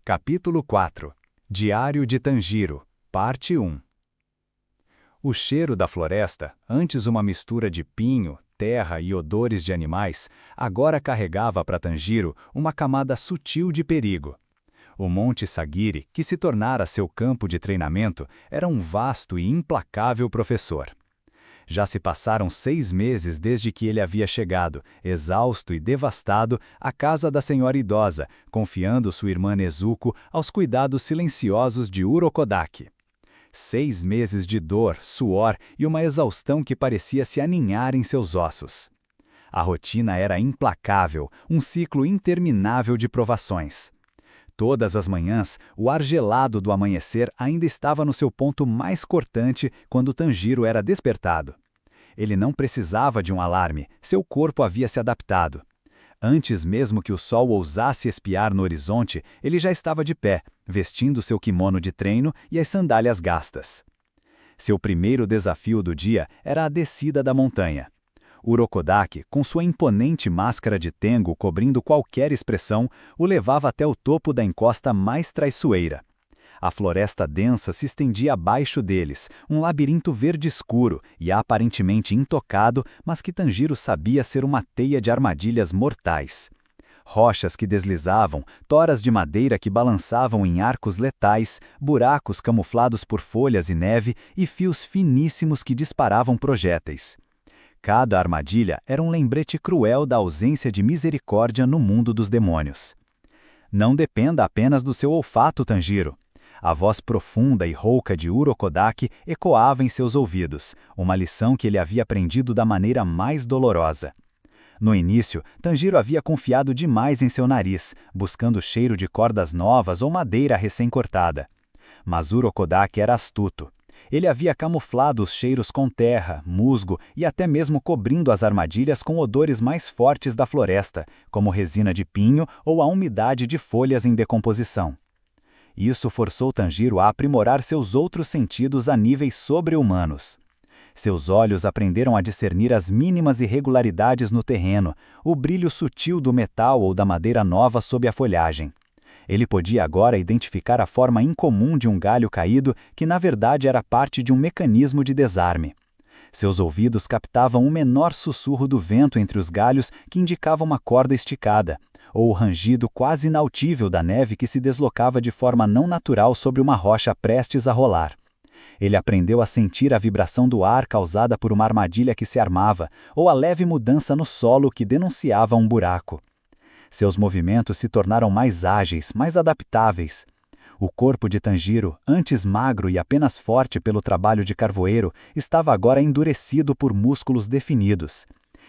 Capítulo 4 Diário de Tanjiro, Parte 1. O cheiro da floresta, antes uma mistura de pinho, terra e odores de animais, agora carregava para Tanjiro uma camada sutil de perigo. O Monte Sagiri, que se tornara seu campo de treinamento, era um vasto e implacável professor. Já se passaram 6 meses desde que ele havia chegado, exausto e devastado, à casa da senhora idosa, confiando sua irmã Nezuko aos cuidados silenciosos de Urokodaki. 6 meses de dor, suor e uma exaustão que parecia se aninhar em seus ossos. A rotina era implacável, um ciclo interminável de provações. Todas as manhãs, o ar gelado do amanhecer ainda estava no seu ponto mais cortante quando Tanjiro era despertado. Ele não precisava de um alarme, seu corpo havia se adaptado. Antes mesmo que o sol ousasse espiar no horizonte, ele já estava de pé, vestindo seu kimono de treino e as sandálias gastas. Seu primeiro desafio do dia era a descida da montanha. Urokodaki, com sua imponente máscara de Tengu cobrindo qualquer expressão, o levava até o topo da encosta mais traiçoeira. A floresta densa se estendia abaixo deles, um labirinto verde escuro e aparentemente intocado, mas que Tanjiro sabia ser uma teia de armadilhas mortais. Rochas que deslizavam, toras de madeira que balançavam em arcos letais, buracos camuflados por folhas e neve e fios finíssimos que disparavam projéteis. Cada armadilha era um lembrete cruel da ausência de misericórdia no mundo dos demônios. Não dependa apenas do seu olfato, Tanjiro. A voz profunda e rouca de Urokodaki ecoava em seus ouvidos, uma lição que ele havia aprendido da maneira mais dolorosa. No início, Tanjiro havia confiado demais em seu nariz, buscando cheiro de cordas novas ou madeira recém-cortada. Mas Urokodaki era astuto. Ele havia camuflado os cheiros com terra, musgo e até mesmo cobrindo as armadilhas com odores mais fortes da floresta, como resina de pinho ou a umidade de folhas em decomposição. Isso forçou Tanjiro a aprimorar seus outros sentidos a níveis sobre-humanos. Seus olhos aprenderam a discernir as mínimas irregularidades no terreno, o brilho sutil do metal ou da madeira nova sob a folhagem. Ele podia agora identificar a forma incomum de um galho caído que na verdade era parte de um mecanismo de desarme. Seus ouvidos captavam o menor sussurro do vento entre os galhos que indicava uma corda esticada, ou o rangido quase inautível da neve que se deslocava de forma não natural sobre uma rocha prestes a rolar. Ele aprendeu a sentir a vibração do ar causada por uma armadilha que se armava, ou a leve mudança no solo que denunciava um buraco. Seus movimentos se tornaram mais ágeis, mais adaptáveis. O corpo de Tanjiro, antes magro e apenas forte pelo trabalho de carvoeiro, estava agora endurecido por músculos definidos.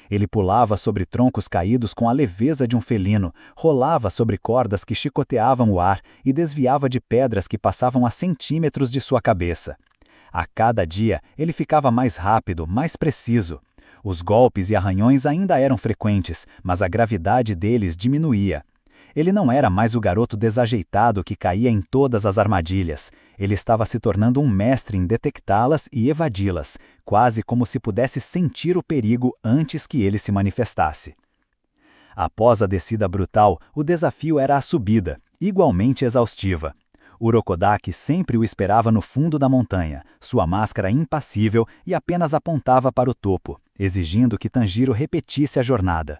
Ele pulava sobre troncos caídos com a leveza de um felino, rolava sobre cordas que chicoteavam o ar e desviava de pedras que passavam a centímetros de sua cabeça. A cada dia, ele ficava mais rápido, mais preciso. Os golpes e arranhões ainda eram frequentes, mas a gravidade deles diminuía. Ele não era mais o garoto desajeitado que caía em todas as armadilhas. Ele estava se tornando um mestre em detectá-las e evadi-las, quase como se pudesse sentir o perigo antes que ele se manifestasse. Após a descida brutal, o desafio era a subida, igualmente exaustiva. Urokodaki sempre o esperava no fundo da montanha, sua máscara impassível e apenas apontava para o topo, exigindo que Tanjiro repetisse a jornada.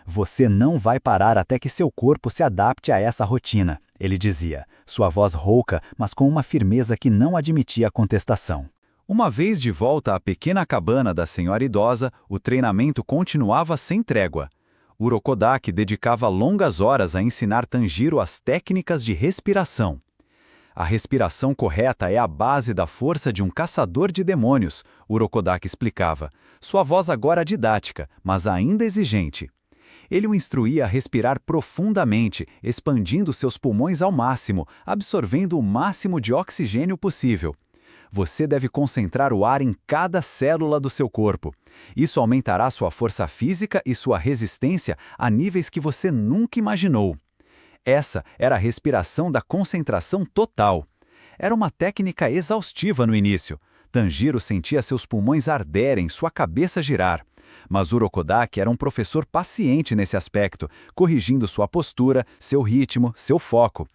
Você não vai parar até que seu corpo se adapte a essa rotina, ele dizia, sua voz rouca, mas com uma firmeza que não admitia contestação. Uma vez de volta à pequena cabana da senhora idosa, o treinamento continuava sem trégua. Urokodaki dedicava longas horas a ensinar Tanjiro as técnicas de respiração. A respiração correta é a base da força de um caçador de demônios, Urokodaki explicava. Sua voz agora didática, mas ainda exigente. Ele o instruía a respirar profundamente, expandindo seus pulmões ao máximo, absorvendo o máximo de oxigênio possível. Você deve concentrar o ar em cada célula do seu corpo. Isso aumentará sua força física e sua resistência a níveis que você nunca imaginou. Essa era a respiração da concentração total. Era uma técnica exaustiva no início. Tanjiro sentia seus pulmões arderem, sua cabeça girar. Mas Urokodaki era um professor paciente nesse aspecto, corrigindo sua postura, seu ritmo, seu foco.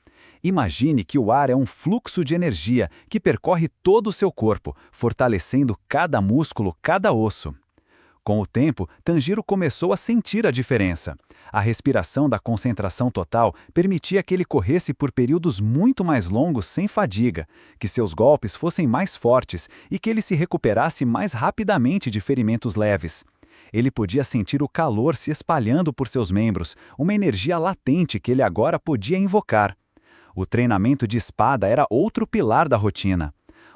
Imagine que o ar é um fluxo de energia que percorre todo o seu corpo, fortalecendo cada músculo, cada osso. Com o tempo, Tanjiro começou a sentir a diferença. A respiração da concentração total permitia que ele corresse por períodos muito mais longos sem fadiga, que seus golpes fossem mais fortes e que ele se recuperasse mais rapidamente de ferimentos leves. Ele podia sentir o calor se espalhando por seus membros, uma energia latente que ele agora podia invocar. O treinamento de espada era outro pilar da rotina.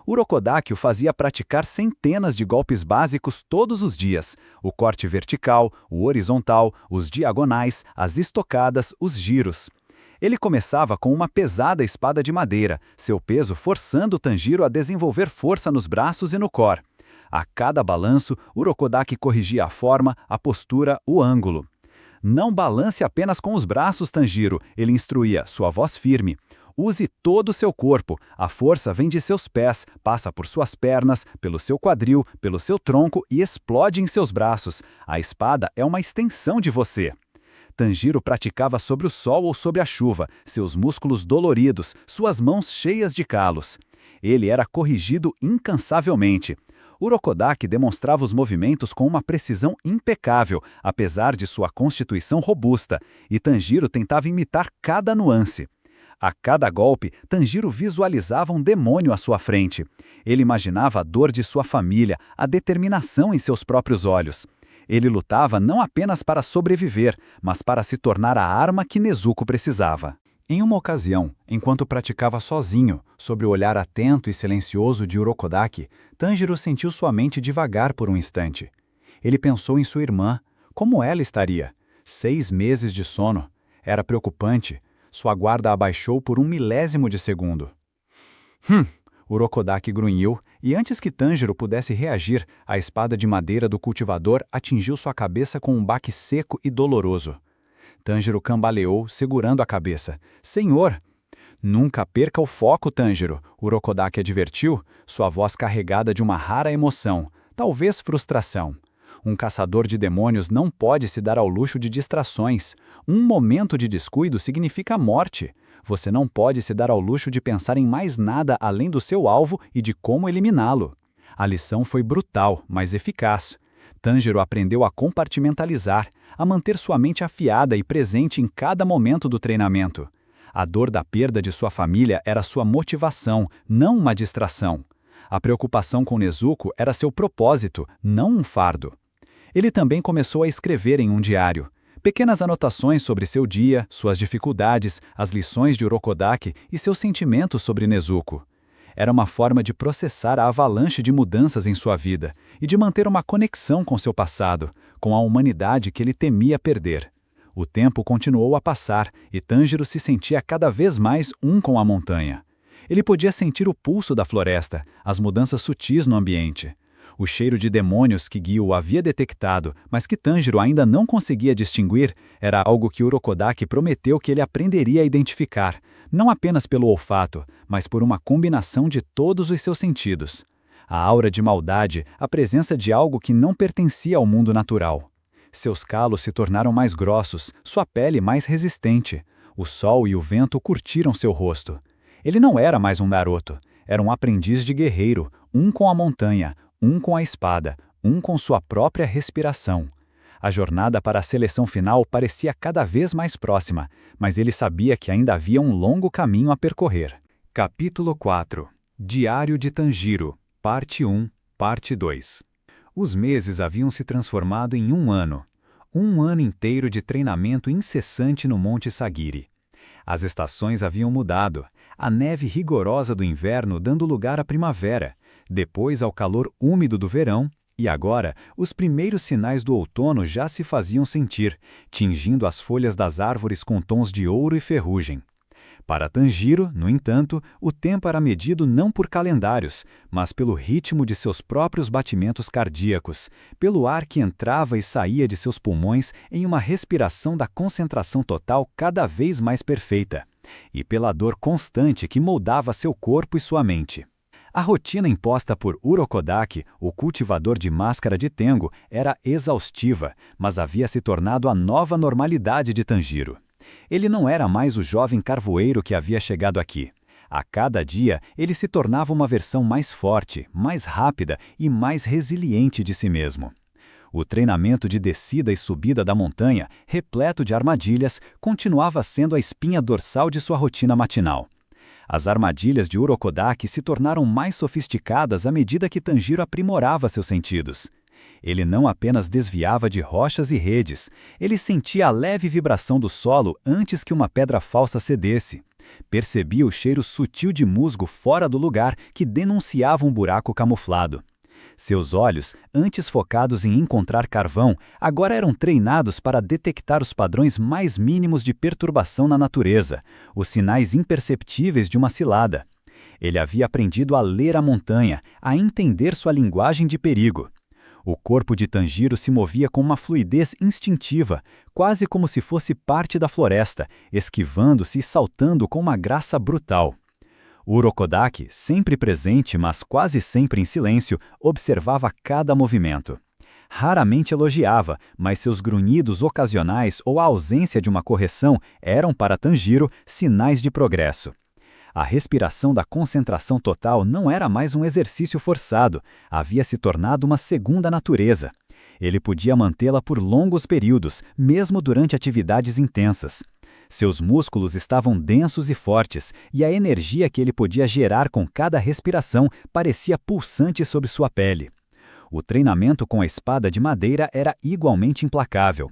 Urokodaki o fazia praticar centenas de golpes básicos todos os dias: o corte vertical, o horizontal, os diagonais, as estocadas, os giros. Ele começava com uma pesada espada de madeira, seu peso forçando Tanjiro a desenvolver força nos braços e no core. A cada balanço, Urokodaki corrigia a forma, a postura, o ângulo. Não balance apenas com os braços, Tanjiro, ele instruía, sua voz firme. Use todo o seu corpo, a força vem de seus pés, passa por suas pernas, pelo seu quadril, pelo seu tronco e explode em seus braços. A espada é uma extensão de você. Tanjiro praticava sobre o sol ou sobre a chuva, seus músculos doloridos, suas mãos cheias de calos. Ele era corrigido incansavelmente. Urokodaki demonstrava os movimentos com uma precisão impecável, apesar de sua constituição robusta, e Tanjiro tentava imitar cada nuance. A cada golpe, Tanjiro visualizava um demônio à sua frente. Ele imaginava a dor de sua família, a determinação em seus próprios olhos. Ele lutava não apenas para sobreviver, mas para se tornar a arma que Nezuko precisava. Em uma ocasião, enquanto praticava sozinho, sob o olhar atento e silencioso de Urokodaki, Tanjiro sentiu sua mente divagar por um instante. Ele pensou em sua irmã. Como ela estaria? 6 meses de sono. Era preocupante. Sua guarda abaixou por 1 milésimo de segundo. Urokodaki grunhiu, e antes que Tanjiro pudesse reagir, a espada de madeira do cultivador atingiu sua cabeça com um baque seco e doloroso. Tanjiro cambaleou, segurando a cabeça. Senhor! Nunca perca o foco, Tanjiro, Urokodaki advertiu, sua voz carregada de uma rara emoção, talvez frustração. Um caçador de demônios não pode se dar ao luxo de distrações. Um momento de descuido significa morte. Você não pode se dar ao luxo de pensar em mais nada além do seu alvo e de como eliminá-lo. A lição foi brutal, mas eficaz. Tanjiro aprendeu a compartimentalizar, a manter sua mente afiada e presente em cada momento do treinamento. A dor da perda de sua família era sua motivação, não uma distração. A preocupação com Nezuko era seu propósito, não um fardo. Ele também começou a escrever em um diário. Pequenas anotações sobre seu dia, suas dificuldades, as lições de Urokodaki e seus sentimentos sobre Nezuko. Era uma forma de processar a avalanche de mudanças em sua vida e de manter uma conexão com seu passado, com a humanidade que ele temia perder. O tempo continuou a passar e Tanjiro se sentia cada vez mais um com a montanha. Ele podia sentir o pulso da floresta, as mudanças sutis no ambiente. O cheiro de demônios que Gyu havia detectado, mas que Tanjiro ainda não conseguia distinguir, era algo que Urokodaki prometeu que ele aprenderia a identificar, não apenas pelo olfato, mas por uma combinação de todos os seus sentidos. A aura de maldade, a presença de algo que não pertencia ao mundo natural. Seus calos se tornaram mais grossos, sua pele mais resistente. O sol e o vento curtiram seu rosto. Ele não era mais um garoto, era um aprendiz de guerreiro, um com a montanha, um com a espada, um com sua própria respiração. A jornada para a seleção final parecia cada vez mais próxima, mas ele sabia que ainda havia um longo caminho a percorrer. Capítulo 4. Diário de Tanjiro, Parte 1, Parte 2. Os meses haviam se transformado em um ano. Um ano inteiro de treinamento incessante no Monte Sagiri. As estações haviam mudado, a neve rigorosa do inverno dando lugar à primavera, depois ao calor úmido do verão, e agora os primeiros sinais do outono já se faziam sentir, tingindo as folhas das árvores com tons de ouro e ferrugem. Para Tanjiro, no entanto, o tempo era medido não por calendários, mas pelo ritmo de seus próprios batimentos cardíacos, pelo ar que entrava e saía de seus pulmões em uma respiração da concentração total cada vez mais perfeita, e pela dor constante que moldava seu corpo e sua mente. A rotina imposta por Urokodaki, o cultivador de máscara de Tengo, era exaustiva, mas havia se tornado a nova normalidade de Tanjiro. Ele não era mais o jovem carvoeiro que havia chegado aqui. A cada dia, ele se tornava uma versão mais forte, mais rápida e mais resiliente de si mesmo. O treinamento de descida e subida da montanha, repleto de armadilhas, continuava sendo a espinha dorsal de sua rotina matinal. As armadilhas de Urokodaki se tornaram mais sofisticadas à medida que Tanjiro aprimorava seus sentidos. Ele não apenas desviava de rochas e redes, ele sentia a leve vibração do solo antes que uma pedra falsa cedesse. Percebia o cheiro sutil de musgo fora do lugar que denunciava um buraco camuflado. Seus olhos, antes focados em encontrar carvão, agora eram treinados para detectar os padrões mais mínimos de perturbação na natureza, os sinais imperceptíveis de uma cilada. Ele havia aprendido a ler a montanha, a entender sua linguagem de perigo. O corpo de Tanjiro se movia com uma fluidez instintiva, quase como se fosse parte da floresta, esquivando-se e saltando com uma graça brutal. O Urokodaki, sempre presente, mas quase sempre em silêncio, observava cada movimento. Raramente elogiava, mas seus grunhidos ocasionais ou a ausência de uma correção eram para Tanjiro sinais de progresso. A respiração da concentração total não era mais um exercício forçado, havia se tornado uma segunda natureza. Ele podia mantê-la por longos períodos, mesmo durante atividades intensas. Seus músculos estavam densos e fortes, e a energia que ele podia gerar com cada respiração parecia pulsante sobre sua pele. O treinamento com a espada de madeira era igualmente implacável.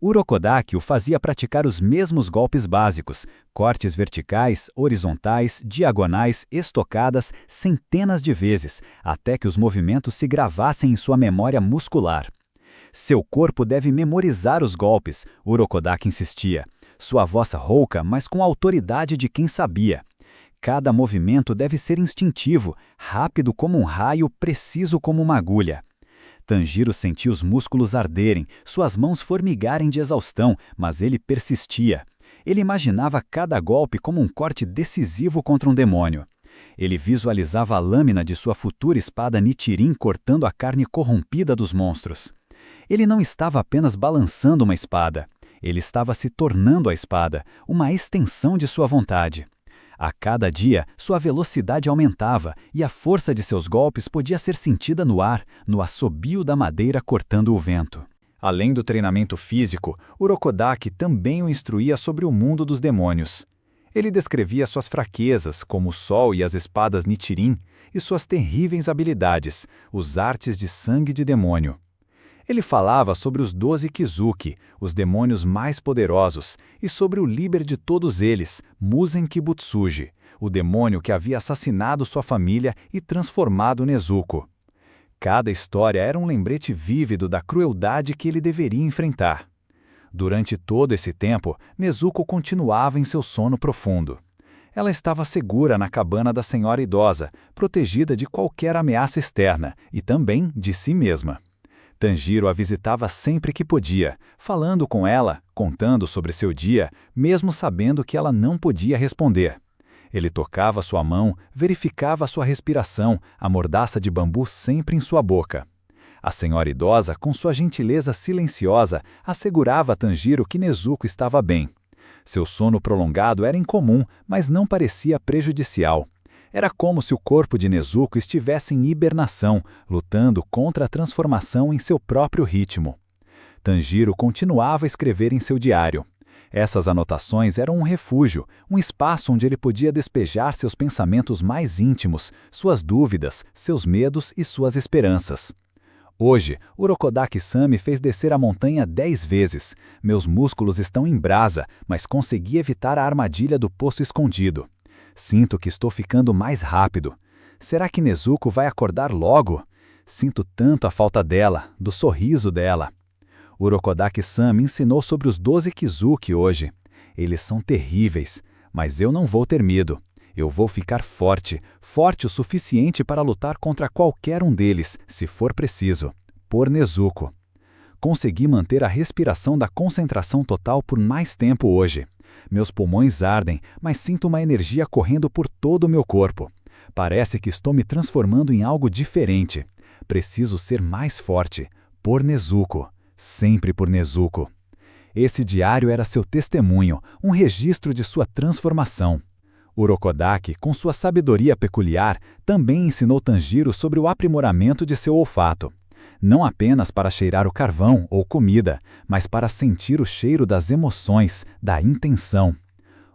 Urokodaki o fazia praticar os mesmos golpes básicos, cortes verticais, horizontais, diagonais, estocadas, centenas de vezes, até que os movimentos se gravassem em sua memória muscular. Seu corpo deve memorizar os golpes, Urokodaki insistia. Sua voz rouca, mas com a autoridade de quem sabia. Cada movimento deve ser instintivo, rápido como um raio, preciso como uma agulha. Tanjiro sentia os músculos arderem, suas mãos formigarem de exaustão, mas ele persistia. Ele imaginava cada golpe como um corte decisivo contra um demônio. Ele visualizava a lâmina de sua futura espada Nichirin cortando a carne corrompida dos monstros. Ele não estava apenas balançando uma espada. Ele estava se tornando a espada, uma extensão de sua vontade. A cada dia, sua velocidade aumentava e a força de seus golpes podia ser sentida no ar, no assobio da madeira cortando o vento. Além do treinamento físico, Urokodaki também o instruía sobre o mundo dos demônios. Ele descrevia suas fraquezas, como o sol e as espadas Nichirin, e suas terríveis habilidades, os artes de sangue de demônio. Ele falava sobre os 12 Kizuki, os demônios mais poderosos, e sobre o líder de todos eles, Muzen Kibutsuji, o demônio que havia assassinado sua família e transformado Nezuko. Cada história era um lembrete vívido da crueldade que ele deveria enfrentar. Durante todo esse tempo, Nezuko continuava em seu sono profundo. Ela estava segura na cabana da senhora idosa, protegida de qualquer ameaça externa e também de si mesma. Tanjiro a visitava sempre que podia, falando com ela, contando sobre seu dia, mesmo sabendo que ela não podia responder. Ele tocava sua mão, verificava sua respiração, a mordaça de bambu sempre em sua boca. A senhora idosa, com sua gentileza silenciosa, assegurava a Tanjiro que Nezuko estava bem. Seu sono prolongado era incomum, mas não parecia prejudicial. Era como se o corpo de Nezuko estivesse em hibernação, lutando contra a transformação em seu próprio ritmo. Tanjiro continuava a escrever em seu diário. Essas anotações eram um refúgio, um espaço onde ele podia despejar seus pensamentos mais íntimos, suas dúvidas, seus medos e suas esperanças. Hoje, Urokodaki-san me fez descer a montanha 10 vezes. Meus músculos estão em brasa, mas consegui evitar a armadilha do poço escondido. Sinto que estou ficando mais rápido. Será que Nezuko vai acordar logo? Sinto tanto a falta dela, do sorriso dela. Urokodaki-san me ensinou sobre os 12 Kizuki hoje. Eles são terríveis, mas eu não vou ter medo. Eu vou ficar forte, forte o suficiente para lutar contra qualquer um deles, se for preciso, por Nezuko. Consegui manter a respiração da concentração total por mais tempo hoje. Meus pulmões ardem, mas sinto uma energia correndo por todo o meu corpo. Parece que estou me transformando em algo diferente. Preciso ser mais forte, por Nezuko, sempre por Nezuko. Esse diário era seu testemunho, um registro de sua transformação. Urokodaki, com sua sabedoria peculiar, também ensinou Tanjiro sobre o aprimoramento de seu olfato. Não apenas para cheirar o carvão ou comida, mas para sentir o cheiro das emoções, da intenção.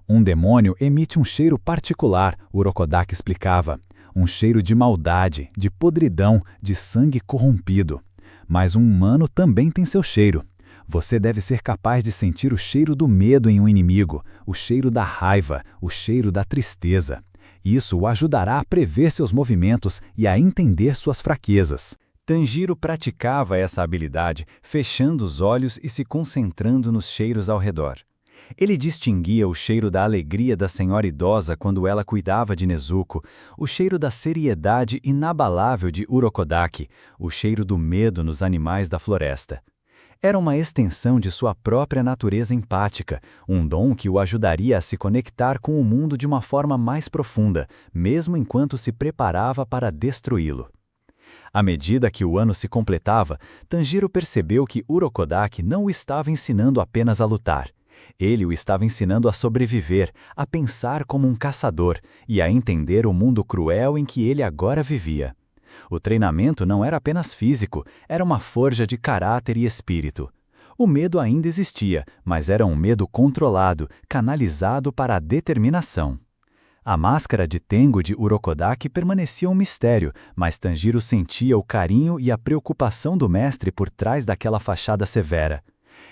Um demônio emite um cheiro particular, Urokodaki explicava. Um cheiro de maldade, de podridão, de sangue corrompido. Mas um humano também tem seu cheiro. Você deve ser capaz de sentir o cheiro do medo em um inimigo, o cheiro da raiva, o cheiro da tristeza. Isso o ajudará a prever seus movimentos e a entender suas fraquezas. Tanjiro praticava essa habilidade, fechando os olhos e se concentrando nos cheiros ao redor. Ele distinguia o cheiro da alegria da senhora idosa quando ela cuidava de Nezuko, o cheiro da seriedade inabalável de Urokodaki, o cheiro do medo nos animais da floresta. Era uma extensão de sua própria natureza empática, um dom que o ajudaria a se conectar com o mundo de uma forma mais profunda, mesmo enquanto se preparava para destruí-lo. À medida que o ano se completava, Tanjiro percebeu que Urokodaki não o estava ensinando apenas a lutar. Ele o estava ensinando a sobreviver, a pensar como um caçador e a entender o mundo cruel em que ele agora vivia. O treinamento não era apenas físico, era uma forja de caráter e espírito. O medo ainda existia, mas era um medo controlado, canalizado para a determinação. A máscara de Tengu de Urokodaki permanecia um mistério, mas Tanjiro sentia o carinho e a preocupação do mestre por trás daquela fachada severa.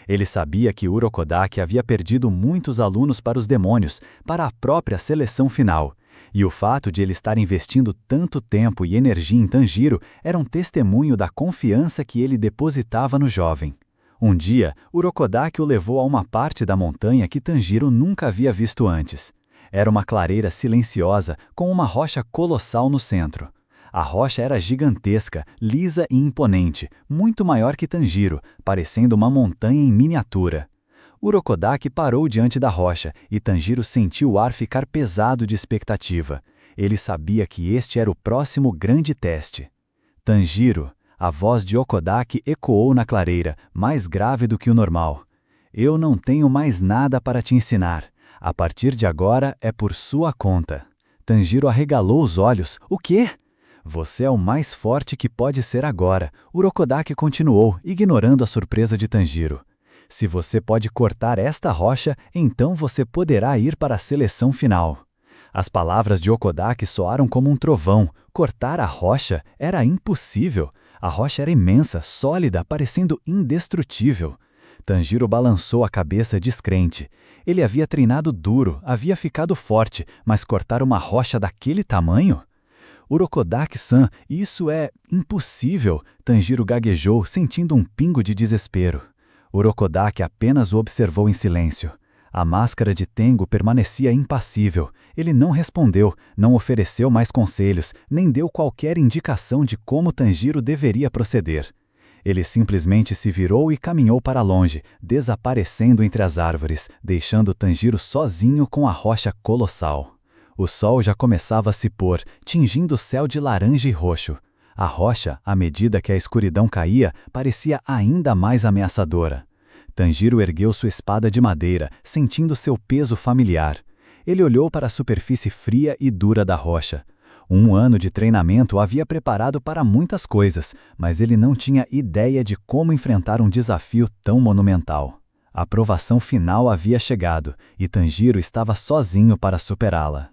Ele sabia que Urokodaki havia perdido muitos alunos para os demônios, para a própria seleção final. E o fato de ele estar investindo tanto tempo e energia em Tanjiro era um testemunho da confiança que ele depositava no jovem. Um dia, Urokodaki o levou a uma parte da montanha que Tanjiro nunca havia visto antes. Era uma clareira silenciosa, com uma rocha colossal no centro. A rocha era gigantesca, lisa e imponente, muito maior que Tanjiro, parecendo uma montanha em miniatura. Urokodaki parou diante da rocha e Tanjiro sentiu o ar ficar pesado de expectativa. Ele sabia que este era o próximo grande teste. Tanjiro, a voz de Urokodaki ecoou na clareira, mais grave do que o normal. Eu não tenho mais nada para te ensinar. A partir de agora é por sua conta. Tanjiro arregalou os olhos. O quê? Você é o mais forte que pode ser agora, Urokodaki continuou, ignorando a surpresa de Tanjiro. Se você pode cortar esta rocha, então você poderá ir para a seleção final. As palavras de Urokodaki soaram como um trovão. Cortar a rocha era impossível. A rocha era imensa, sólida, parecendo indestrutível. Tanjiro balançou a cabeça descrente. Ele havia treinado duro, havia ficado forte, mas cortar uma rocha daquele tamanho? Urokodaki-san, isso é impossível, Tanjiro gaguejou, sentindo um pingo de desespero. Urokodaki apenas o observou em silêncio. A máscara de Tengu permanecia impassível. Ele não respondeu, não ofereceu mais conselhos, nem deu qualquer indicação de como Tanjiro deveria proceder. Ele simplesmente se virou e caminhou para longe, desaparecendo entre as árvores, deixando Tanjiro sozinho com a rocha colossal. O sol já começava a se pôr, tingindo o céu de laranja e roxo. A rocha, à medida que a escuridão caía, parecia ainda mais ameaçadora. Tanjiro ergueu sua espada de madeira, sentindo seu peso familiar. Ele olhou para a superfície fria e dura da rocha. Um ano de treinamento o havia preparado para muitas coisas, mas ele não tinha ideia de como enfrentar um desafio tão monumental. A provação final havia chegado, e Tanjiro estava sozinho para superá-la.